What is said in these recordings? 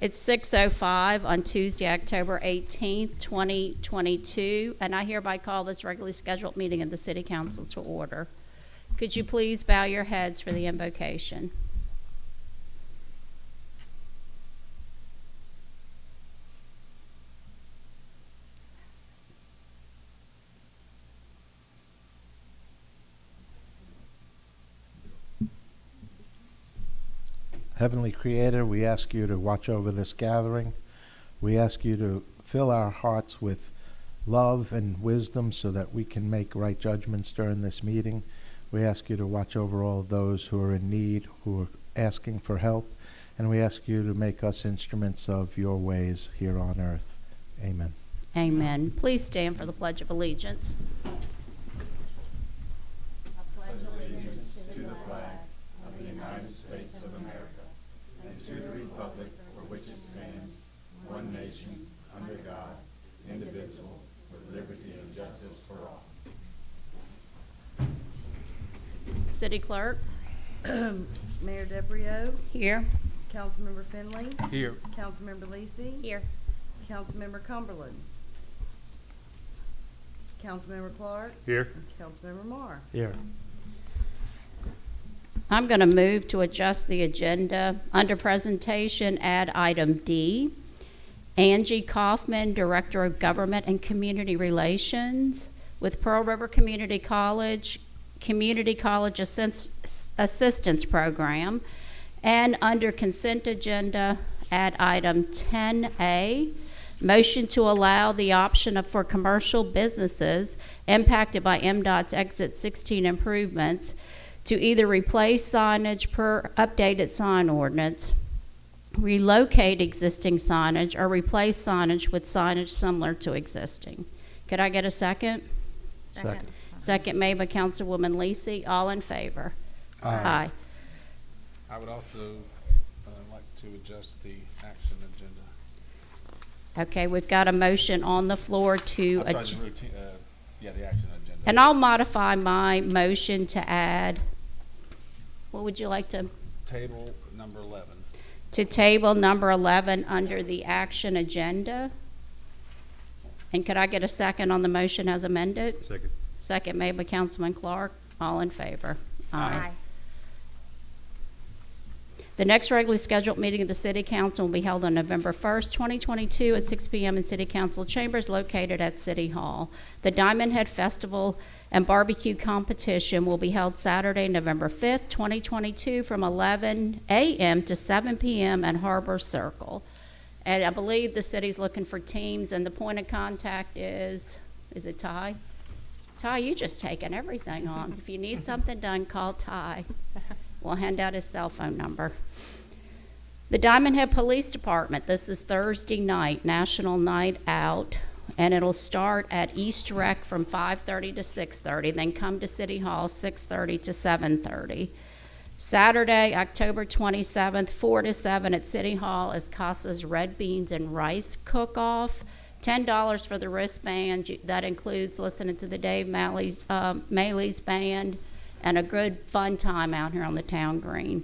It's 6:05 on Tuesday, October 18th, 2022, and I hereby call this regularly scheduled meeting of the City Council to order. Could you please bow your heads for the invocation? Heavenly Creator, we ask you to watch over this gathering. We ask you to fill our hearts with love and wisdom so that we can make right judgments during this meeting. We ask you to watch over all of those who are in need, who are asking for help, and we ask you to make us instruments of your ways here on earth. Amen. Amen. Please stand for the Pledge of Allegiance. City Clerk, Mayor DeBrio, here. Councilmember Finley, Here. Councilmember Lisi, Here. Councilmember Cumberland, Councilmember Clark, Here. Councilmember Marr. Here. I'm going to move to adjust the agenda. Under presentation, add item D. Angie Kaufman, Director of Government and Community Relations with Pearl River Community College Assistance Program. And under consent agenda, add item 10A, motion to allow the option for commercial businesses impacted by MDOT's Exit 16 improvements to either replace signage per updated sign ordinance, relocate existing signage, or replace signage with signage similar to existing. Could I get a second? Second. Second made by Councilwoman Lisi. All in favor? Aye. I would also like to adjust the action agenda. Okay, we've got a motion on the floor to, I'm sorry, the routine, the action agenda. and I'll modify my motion to add, what would you like to, Table number 11. to table number 11 under the action agenda? And could I get a second on the motion as amended? Second. Second made by Councilman Clark. All in favor? Aye. The next regularly scheduled meeting of the City Council will be held on November 1st, 2022 at 6 p.m. in City Council chambers located at City Hall. The Diamond Head Festival and Barbecue Competition will be held Saturday, November 5th, 2022 from 11 a.m. to 7 p.m. at Harbor Circle. And I believe the city's looking for teams, and the point of contact is it Ty? Ty, you just taking everything on. If you need something done, call Ty. We'll hand out his cell phone number. The Diamond Head Police Department, this is Thursday night, National Night Out, and it'll start at East Rec from 5:30 to 6:30, then come to City Hall 6:30 to 7:30. Saturday, October 27th, 4 to 7 at City Hall is Casa's Red Beans and Rice Cook-Off. $10 for the wristband. That includes listening to the Dave Maley's band and a good fun time out here on the town green.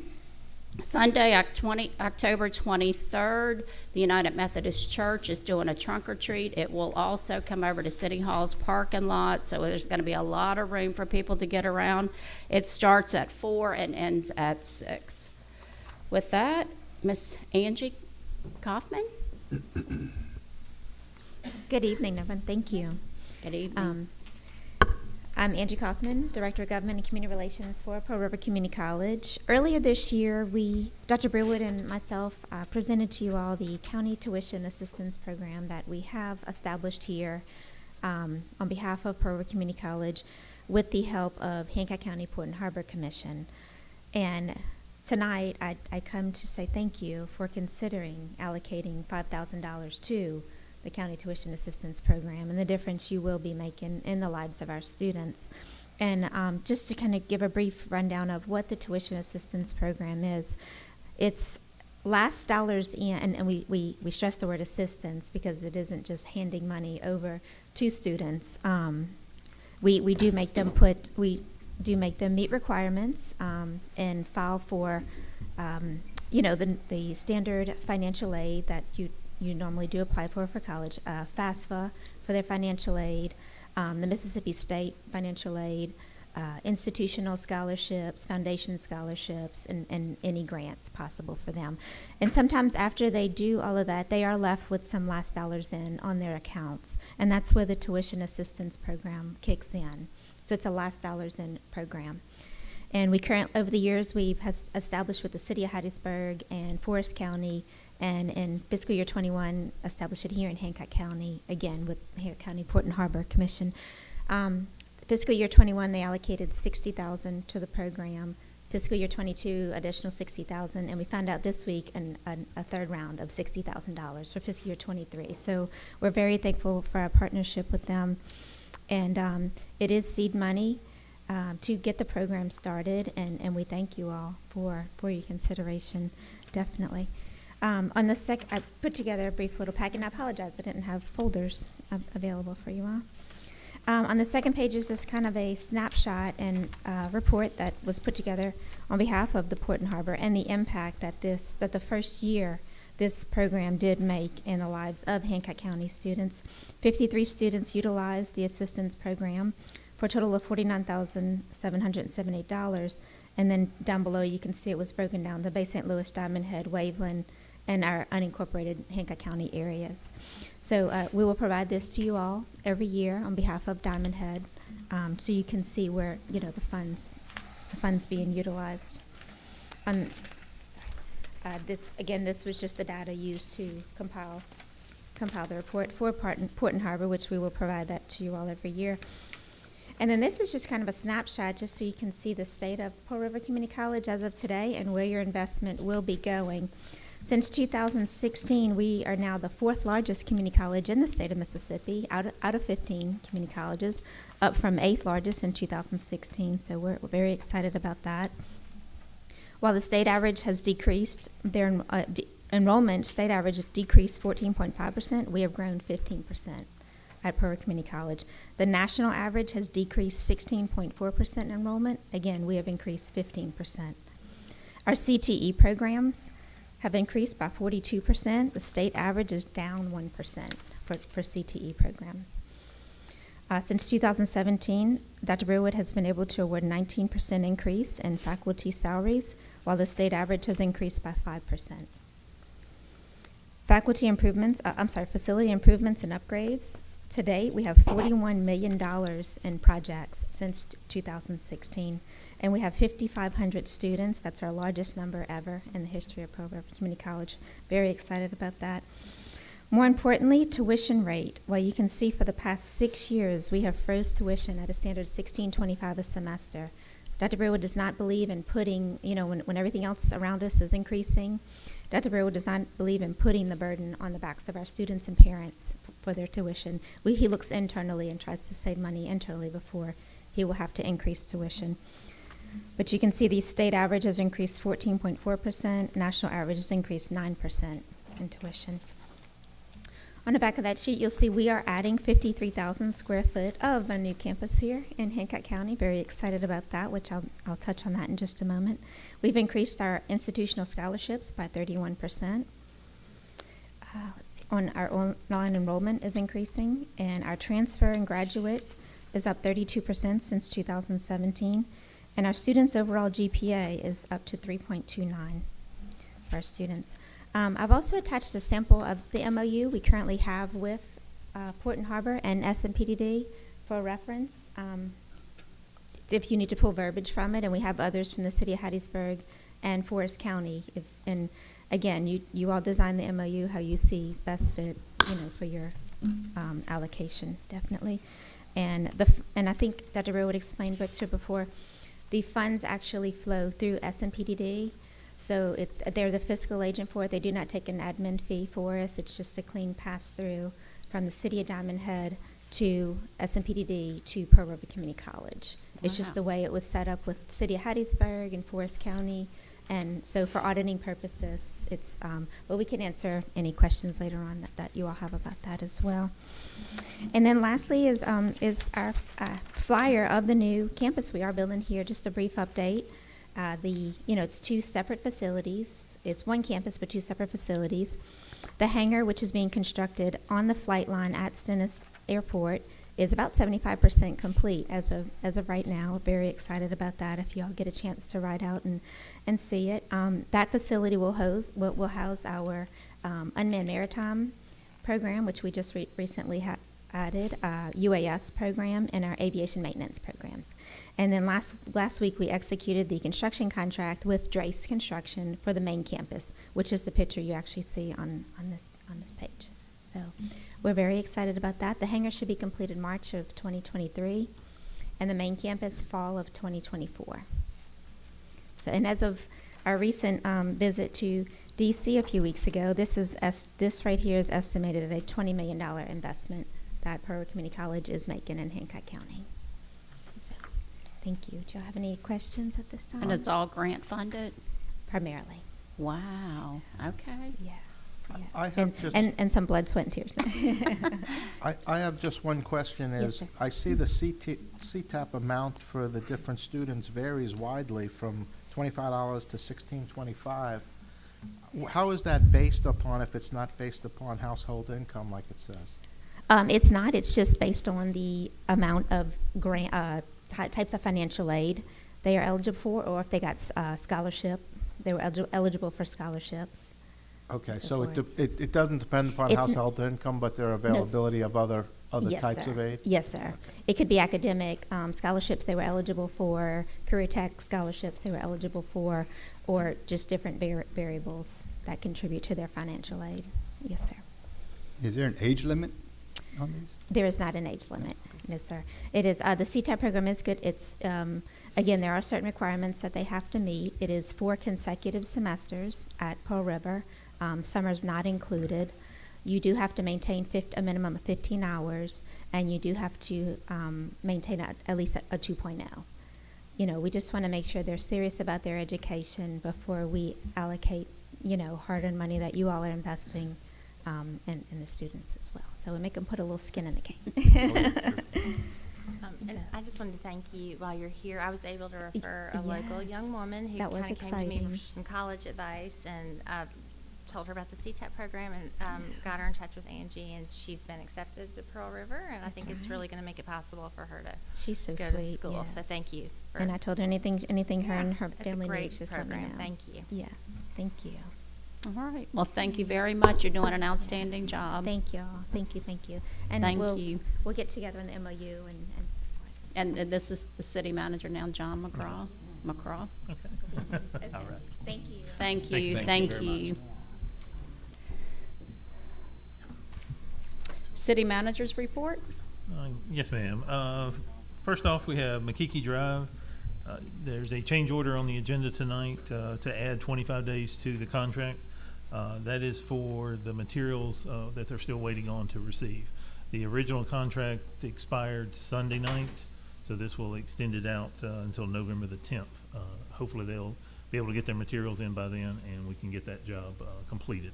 Sunday, October 23rd, the United Methodist Church is doing a trunk or treat. It will also come over to City Hall's parking lot, so there's going to be a lot of room for people to get around. It starts at 4 and ends at 6. With that, Miss Angie Kaufman. Good evening, everyone. Thank you. Good evening. I'm Angie Kaufman, Director of Government and Community Relations for Pearl River Community College. Earlier this year, Dr. Brewood and myself, presented to you all the County Tuition Assistance Program that we have established here on behalf of Pearl River Community College with the help of Hancock County Port and Harbor Commission. And tonight, I come to say thank you for considering allocating $5,000 to the County Tuition Assistance Program and the difference you will be making in the lives of our students. And just to kind of give a brief rundown of what the Tuition Assistance Program is, it's last dollars in, and we stress the word assistance because it isn't just handing money over to students. We do make them meet requirements and file for the standard financial aid that you normally do apply for college, FAFSA for their financial aid, the Mississippi State financial aid, institutional scholarships, foundation scholarships, and any grants possible for them. And sometimes after they do all of that, they are left with some last dollars in on their accounts, and that's where the tuition assistance program kicks in. So it's a last dollars in program. And over the years, we've established with the City of Hattiesburg and Forest County, and in fiscal year 21, established it here in Hancock County, again with Hancock County Port and Harbor Commission. Fiscal year 21, they allocated $60,000 to the program. Fiscal year 22, additional $60,000, and we found out this week a third round of $60,000 for fiscal year 23. So we're very thankful for our partnership with them, and it is seed money to get the program started, and we thank you all for your consideration, definitely. I put together a brief little packet, and I apologize I didn't have folders available for you all. On the second page is just kind of a snapshot and report that was put together on behalf of the Port and Harbor and the impact that the first year this program did make in the lives of Hancock County students. 53 students utilized the assistance program for a total of $49,778. And then down below you can see it was broken down, the Bay St. Louis, Diamond Head, Waveland, and our unincorporated Hancock County areas. So we will provide this to you all every year on behalf of Diamond Head, so you can see where the funds being utilized. This was just the data used to compile the report for Port and Harbor, which we will provide that to you all every year. And then this is just kind of a snapshot, just so you can see the state of Pearl River Community College as of today and where your investment will be going. Since 2016, we are now the 4th largest community college in the state of Mississippi, out of 15 community colleges, up from 8th largest in 2016. So we're very excited about that. While the state average has decreased, their enrollment state average has decreased 14.5%. We have grown 15% at Pearl River Community College. The national average has decreased 16.4% enrollment. Again, we have increased 15%. Our CTE programs have increased by 42%. The state average is down 1% for CTE programs. Since 2017, Dr. Brewood has been able to award 19% increase in faculty salaries, while the state average has increased by 5%. Facility improvements and upgrades. To date, we have $41 million in projects since 2016, and we have 5,500 students. That's our largest number ever in the history of Pearl River Community College. Very excited about that. More importantly, tuition rate. Well, you can see for the past 6 years, we have froze tuition at a standard $16.25 a semester. Dr. Brewood does not believe in putting, when everything else around us is increasing, Dr. Brewood does not believe in putting the burden on the backs of our students and parents for their tuition. He looks internally and tries to save money internally before he will have to increase tuition. But you can see the state average has increased 14.4%, national average has increased 9% in tuition. On the back of that sheet, you'll see we are adding 53,000 square foot of a new campus here in Hancock County. Very excited about that, which I'll touch on that in just a moment. We've increased our institutional scholarships by 31%. On our online enrollment is increasing, and our transfer and graduate is up 32% since 2017, and our students' overall GPA is up to 3.29 for our students. I've also attached a sample of the MOU we currently have with Port and Harbor and SMPDD for reference. If you need to pull verbiage from it, and we have others from the City of Hattiesburg and Forest County. And again, you all design the MOU how you see best fit, for your allocation, definitely. And I think Dr. Brewood explained before, the funds actually flow through SMPDD. So they're the fiscal agent for it. They do not take an admin fee for us. It's just a clean pass-through from the City of Diamond Head to SMPDD to Pearl River Community College. It's just the way it was set up with City of Hattiesburg and Forest County. And so for auditing purposes, it's, but we can answer any questions later on that you all have about that as well. And then lastly is our flyer of the new campus we are building here, just a brief update. It's two separate facilities. It's one campus, but two separate facilities. The hangar, which is being constructed on the flight line at Stennis Airport, is about 75% complete as of right now. Very excited about that. If y'all get a chance to ride out and see it, that facility will house our unmanned maritime program, which we just recently added, UAS program, and our aviation maintenance programs. And then last week we executed the construction contract with Drace Construction for the main campus, which is the picture you actually see on this page. So we're very excited about that. The hangar should be completed March of 2023, and the main campus fall of 2024. So, and as of our recent visit to DC a few weeks ago, this right here is estimated at a $20 million investment that Pearl River Community College is making in Hancock County. So, thank you. Do y'all have any questions at this time? And it's all grant funded? Primarily. Wow, okay. Yes. I have And, just- and some blood, sweat, and tears. I have just one question Yes, is, sir. I see the CTAP amount for the different students varies widely from $25 to $16.25. How is that based upon if it's not based upon household income like it says? It's not. It's just based on the amount of grant, types of financial aid they are eligible for, or if they got scholarship, they were eligible for scholarships. Okay, So so forth. it doesn't depend upon It's n- household income, but their availability of other Yes, types sir. of aid? Yes, sir. It could be academic scholarships they were eligible for, career tech scholarships they were eligible for, or just different variables that contribute to their financial aid. Yes, sir. Is there an age limit on these? There is not an age limit. No, sir. It is, the CTAP program is good. It's, again, there are certain requirements that they have to meet. It is 4 consecutive semesters at Pearl River. Summer's not included. You do have to maintain a minimum of 15 hours, and you do have to maintain at least a 2.0. You know, we just want to make sure they're serious about their education before we allocate, hard-earned money that you all are investing in the students as well. So we make them put a little skin in the game. And I just wanted to thank you while you're here. I was able to refer a local Yes. young woman who That was kind of came to me exciting. for some college advice, and told her about the CTAP program, and got her in touch with Angie, and she's been accepted to Pearl River, and I think That's it's all right. really going to make it possible for her to She's so go sweet. to school. So yes. thank you. For, And I told her anything her and her it's family a great needs, just let me program. know. Thank you. Yes, thank you. All right, well, thank you very much. You're doing an outstanding job. Thank you all. Thank you. And Thank we'll, you. We'll get together in the MOU and so forth. And this is the city manager now, John McCraw. Okay. Thank you. Thank you, Thank you thank very you. City managers report? Yes, ma'am. First off, we have McKeekee Drive. There's a change order on the agenda tonight to add 25 days to the contract. That is for the materials that they're still waiting on to receive. The original contract expired Sunday night, so this will extend it out until November the 10th. Hopefully they'll be able to get their materials in by then, and we can get that job completed.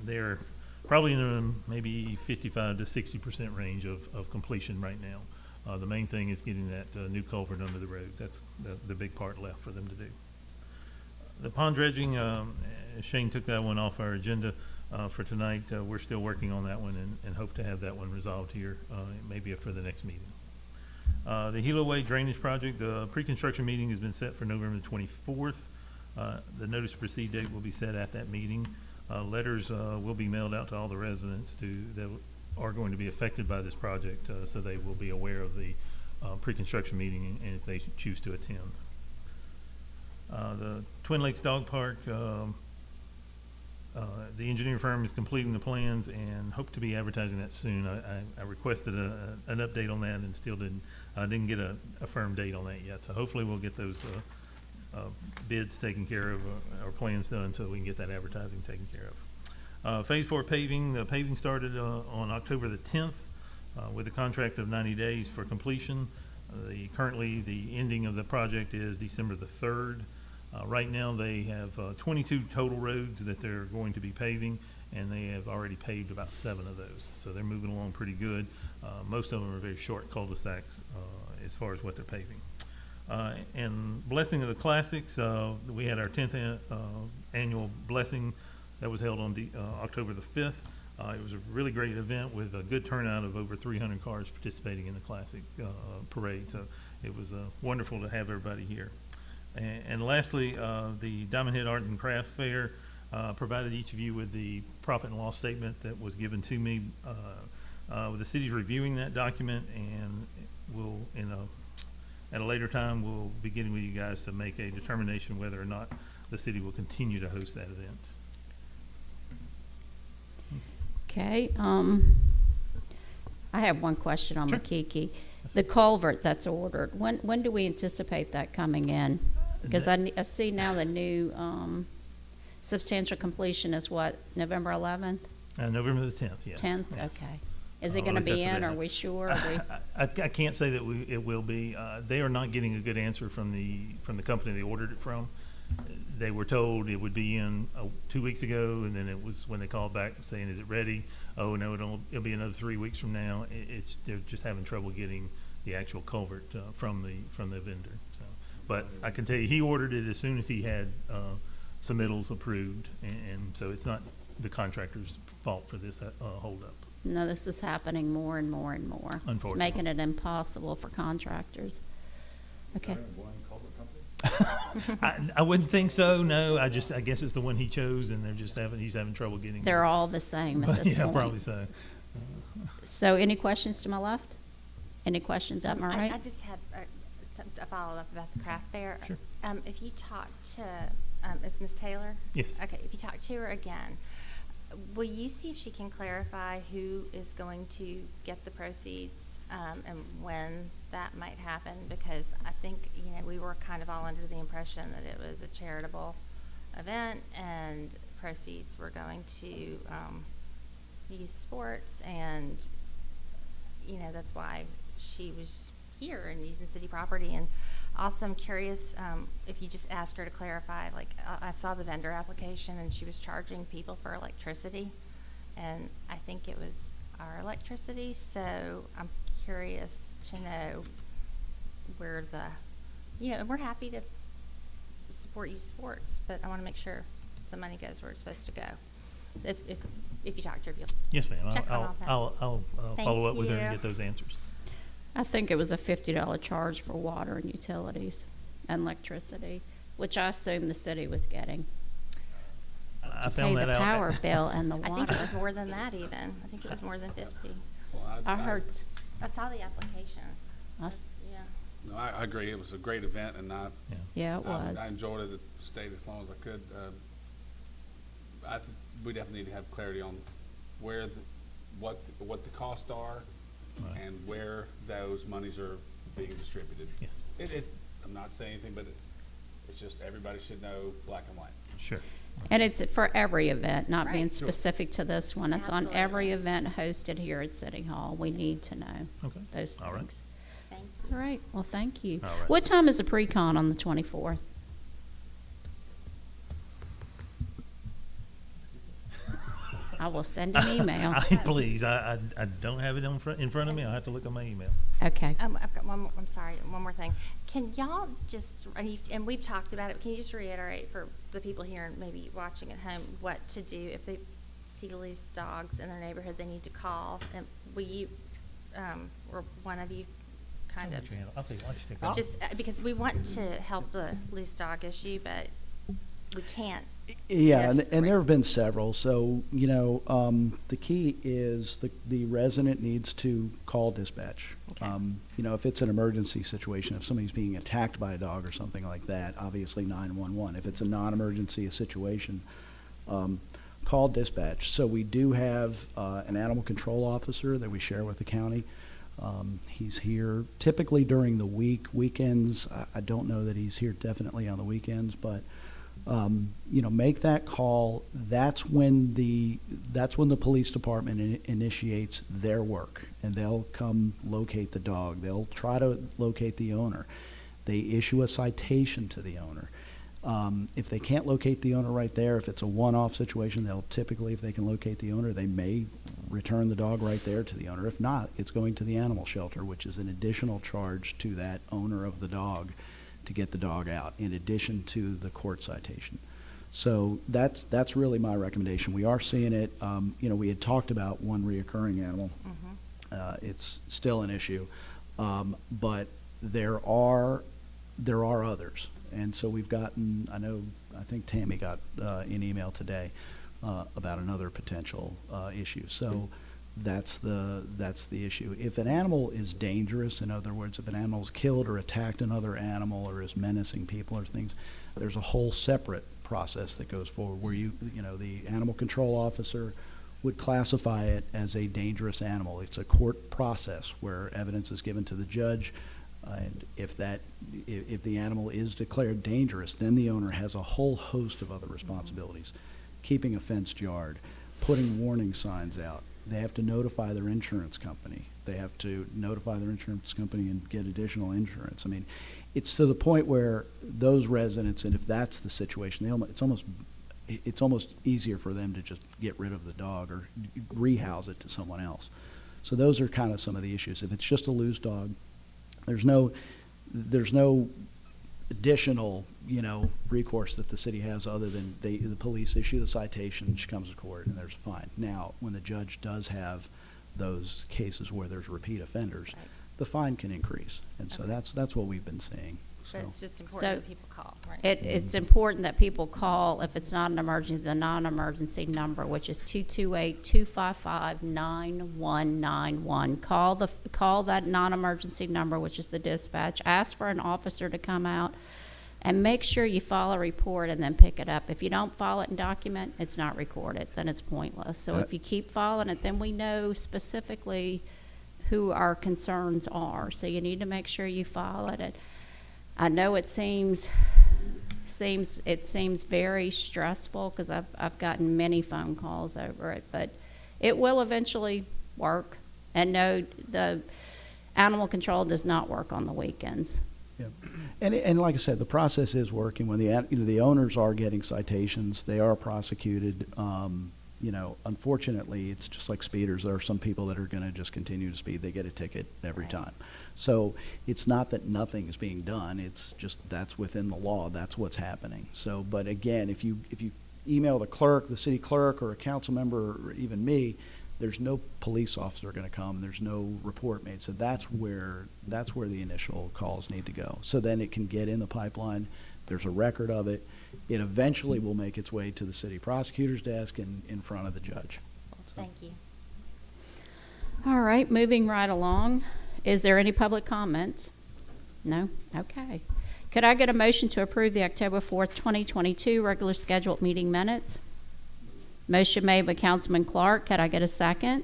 They're probably in a maybe 55 to 60% range of completion right now. The main thing is getting that new culvert under the road. That's the big part left for them to do. The pond dredging, Shane took that one off our agenda for tonight. We're still working on that one and hope to have that one resolved here, maybe for the next meeting. The Hilo Way Drainage Project, the pre-construction meeting has been set for November the 24th. The notice to proceed date will be set at that meeting. Letters will be mailed out to all the residents that are going to be affected by this project, so they will be aware of the pre-construction meeting and if they choose to attend. The Twin Lakes Dog Park, the engineering firm is completing the plans and hope to be advertising that soon. I requested an update on that and still didn't get a firm date on that yet. So hopefully we'll get those bids taken care of, or plans done, so we can get that advertising taken care of. Phase 4 paving, the paving started on October the 10th with a contract of 90 days for completion. Currently the ending of the project is December the 3rd. Right now they have 22 total roads that they're going to be paving, and they have already paved about 7 of those. So they're moving along pretty good. Most of them are very short cul-de-sacs as far as what they're paving. And Blessing of the Classics, we had our 10th annual blessing that was held on October the 5th. It was a really great event with a good turnout of over 300 cars participating in the Classic parade. So it was wonderful to have everybody here. And lastly, the Diamond Head Art and Crafts Fair provided each of you with the profit and loss statement that was given to me. The city's reviewing that document, and we'll, at a later time, we'll be getting with you guys to make a determination whether or not the city will continue to host that event. Okay, I have one question on Sure. Makiki. The culvert that's ordered, when do we anticipate that coming in? Because I see now the new, substantial completion is what, November 11th, November the 10th, yes. 10th? Yes. Okay. Is At it gonna least be that's what in, they are have. we sure? Are we- I can't say that it will be. They are not getting a good answer from the company they ordered it from. They were told it would be in 2 weeks ago, and then it was when they called back saying, "Is it ready?" Oh no, it'll be another 3 weeks from now. They're just having trouble getting the actual culvert from the vendor. So, but I can tell you, he ordered it as soon as he had submittals approved, and so it's not the contractor's fault for this holdup. No, this is happening more and more and more. It's Unfortunately. making it impossible for contractors. Okay. I wouldn't think so. No, I guess it's the one he chose, and he's having trouble getting. They're all the same at this Yeah, point. probably so. So any questions to my left? Any questions at my I right? just have a follow-up about the craft fair. Sure. If you talk to, it's Ms. Taylor? Yes. Okay, if you talk to her again, will you see if she can clarify who is going to get the proceeds, and when that might happen? Because I think, we were kind of all under the impression that it was a charitable event and proceeds were going to, youth sports, and, that's why she was here and using city property. And also, I'm curious, if you just asked her to clarify, like, I saw the vendor application and she was charging people for electricity, and I think it was our electricity, so I'm curious to know where and we're happy to support youth sports, but I want to make sure the money goes where it's supposed to go. If you talk to her, if you'll Yes, ma'am. check on all that. I'll Thank follow up with her you. and get those answers. I think it was a $50 charge for water and utilities and electricity, which I assume the city was getting. I To found pay that the out. power bill and the I think water. it was more than that even. I think it was more than 50. Well, I heard, I saw the application. us, Yeah. No, I agree. It was a great event, and yeah, it was. I enjoyed it. It stayed as long as I could. I think we definitely need to have clarity on what the costs are, Right. and where those monies are being distributed. Yes. I'm not saying anything, but it's just everybody should know black and white. Sure. And it's for every event, not being Right. Sure. specific to this one. It's on every Absolutely. event hosted here at City Hall. We need to know Okay. those All right. things. Thank you. All right, well, thank you. All right. What time is the pre-con on the 24th? I will send an email. Please, I don't have it in front of me. I'll have to look at my email. Okay. I've got one more, I'm sorry, one more thing. Can y'all just, and we've talked about it, but can you just reiterate for the people here and maybe watching at home what to do if they see loose dogs in their neighborhood they need to call? And will you, or one of you kind of, I'll take that. just, because we want to help the loose dog issue, but we can't. Yeah, and If- there have been several. So, the key is the resident needs to call dispatch. Okay. If it's an emergency situation, if somebody's being attacked by a dog or something like that, obviously 911. If it's a non-emergency situation, call dispatch. So we do have an animal control officer that we share with the county. He's here typically during the week. Weekends, I don't know that he's here definitely on the weekends, but make that call. That's when the police department initiates their work, and they'll come locate the dog. They'll try to locate the owner. They issue a citation to the owner. If they can't locate the owner right there, if it's a one-off situation, they'll typically, if they can locate the owner, they may return the dog right there to the owner. If not, it's going to the animal shelter, which is an additional charge to that owner of the dog. to get the dog out, in addition to the court citation. So that's really my recommendation. We are seeing it. We had talked about one reoccurring animal. It's still an issue, but there are others, and so we've gotten. I think Tammy got an email today about another potential issue. So that's the issue. If an animal is dangerous, in other words, if an animal is killed or attacked another animal or is menacing people or things, there's a whole separate process that goes forward where the animal control officer would classify it as a dangerous animal. It's a court process where evidence is given to the judge, and if the animal is declared dangerous, then the owner has a whole host of other responsibilities: keeping a fenced yard, putting warning signs out. They have to notify their insurance company. They have to notify their insurance company and get additional insurance. I mean, it's to the point where those residents, and if that's the situation, it's almost easier for them to just get rid of the dog or rehouse it to someone else. So those are kind of some of the issues. If it's just a loose dog, there's no additional, recourse that the city has other than the police issue the citation, she comes to court, and there's a fine. Now, when the judge does have those cases where there's repeat offenders, Right. the fine can increase, and so Okay. that's what we've been seeing. So But it's just So important that people call, right? It's important that people call, if it's not an emergency, the non-emergency number, which is 228-255-9191. Call that non-emergency number, which is the dispatch. Ask for an officer to come out, and make sure you file a report and then pick it up. If you don't file it and document, it's not recorded, then it's pointless. So if you keep filing it, then we know specifically who our concerns are. So you need to make sure you file it. And I know it seems very stressful, because I've gotten many phone calls over it, but it will eventually work. And no, the animal control does not work on the weekends. yeah. And like I said, the process is working. When the owners are getting citations, they are prosecuted. Unfortunately, it's just like speeders. There are some people that are going to just continue to speed. They get a ticket every Right. time. So it's not that nothing is being done. It's just that's within the law. That's what's happening. So, but again, if you email the clerk, the city clerk, or a council member, or even me, there's no police officer going to come. There's no report made. So that's where the initial calls need to go. So then it can get in the pipeline. There's a record of it. It eventually will make its way to the city prosecutor's desk and in front of the judge. Thank you. All right, moving right along. Is there any public comments? No? Okay. Could I get a motion to approve the October 4th, 2022 regular scheduled meeting minutes? Motion made by Councilman Clark. Could I get a second?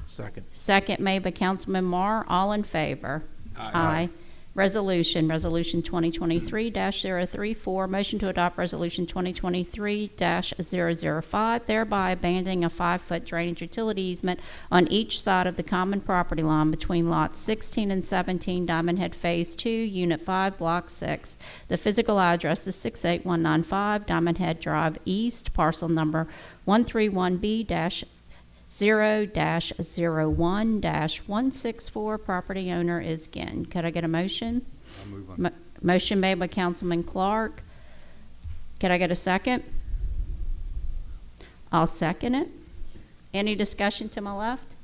Second. Second made by Councilman Marr. All in favor? Aye. Resolution 2023-034, motion to adopt Resolution 2023-005, thereby abandoning a 5-foot drainage utility easement on each side of the common property line between lots 16 and 17, Diamond Head Phase 2, Unit 5, Block 6. The physical address is 68195 Diamond Head Drive East, parcel number 131B-0-01-164. Property owner is Ginn. Could I get a motion? I'll move on. Motion made by Councilman Clark. Could I get a second? I'll second it. Any discussion to my left?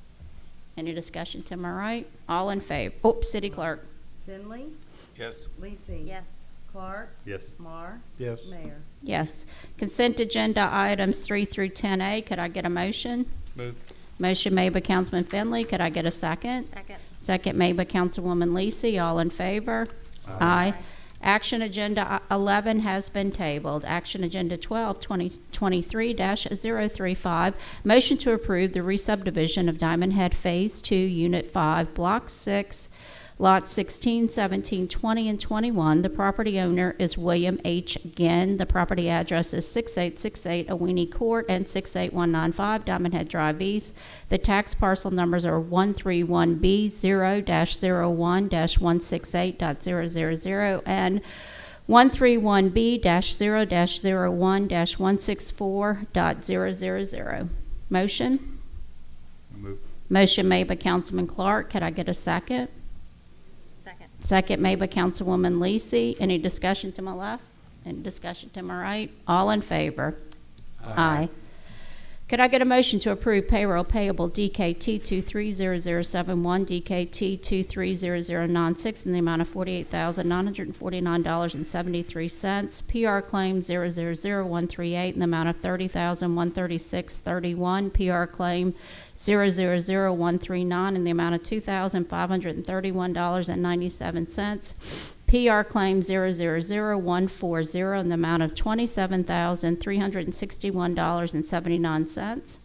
Any discussion to my right? All in favor? Oh, City Clerk. Finley, Yes. Lisi. Yes. Clark, Yes. Marr, Yes. Mayor. Yes. Consent agenda items 3 through 10A. Could I get a motion? Move. Motion made by Councilman Finley. Could I get a second? Second. Second made by Councilwoman Lisi. All in favor? Aye. Action agenda 11 has been tabled. Action agenda 12, 2023-035, motion to approve the re-subdivision of Diamond Head Phase 2, Unit 5, Block 6, Lots 16, 17, 20, and 21. The property owner is William H. Ginn. The property address is 6868 Aweeney Court and 68195 Diamond Head Drive East. The tax parcel numbers are 131B0-01-168.000 and 131B-0-01-164.000. Motion? I'll move. Motion made by Councilman Clark. Could I get a second? Second. Second made by Councilwoman Lisi. Any discussion to my left? Any discussion to my right? All in favor? Aye. Could I get a motion to approve payroll payable DKT 230071, DKT 230096 in the amount of $48,949.73, PR claim 000138 in the amount of $30,136.31, PR claim 000139 in the amount of $2,531.97, PR claim 000140 in the amount of $27,361.79.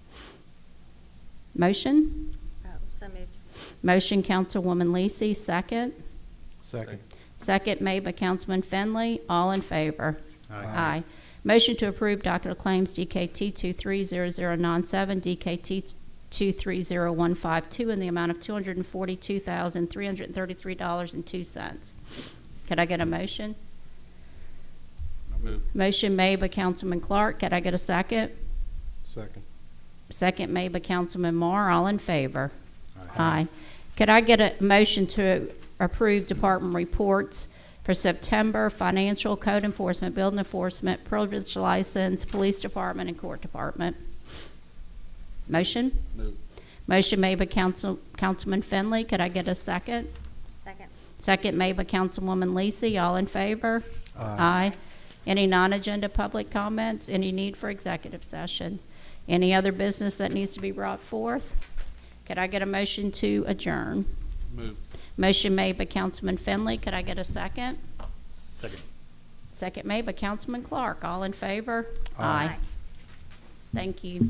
Motion? So moved. Motion, Councilwoman Lisi, second. Second. Second made by Councilman Finley. All in favor? Aye. Motion to approve docket of claims DKT 230097, DKT 230152 in the amount of $242,333.02. Could I get a motion? Move. Motion made by Councilman Clark. Could I get a second? Second. Second made by Councilman Marr. All in favor? Aye. Could I get a motion to approve department reports for September: financial, code enforcement, building enforcement, privilege license, police department, and court department? Motion? Move. Motion made by Councilman Finley. Could I get a second? Second. Second made by Councilwoman Lisi. All in favor? Aye. Any non-agenda public comments? Any need for executive session? Any other business that needs to be brought forth? Could I get a motion to adjourn? Move. Motion made by Councilman Finley. Could I get a second? Second. Second made by Councilman Clark. All in favor? Aye. Thank you.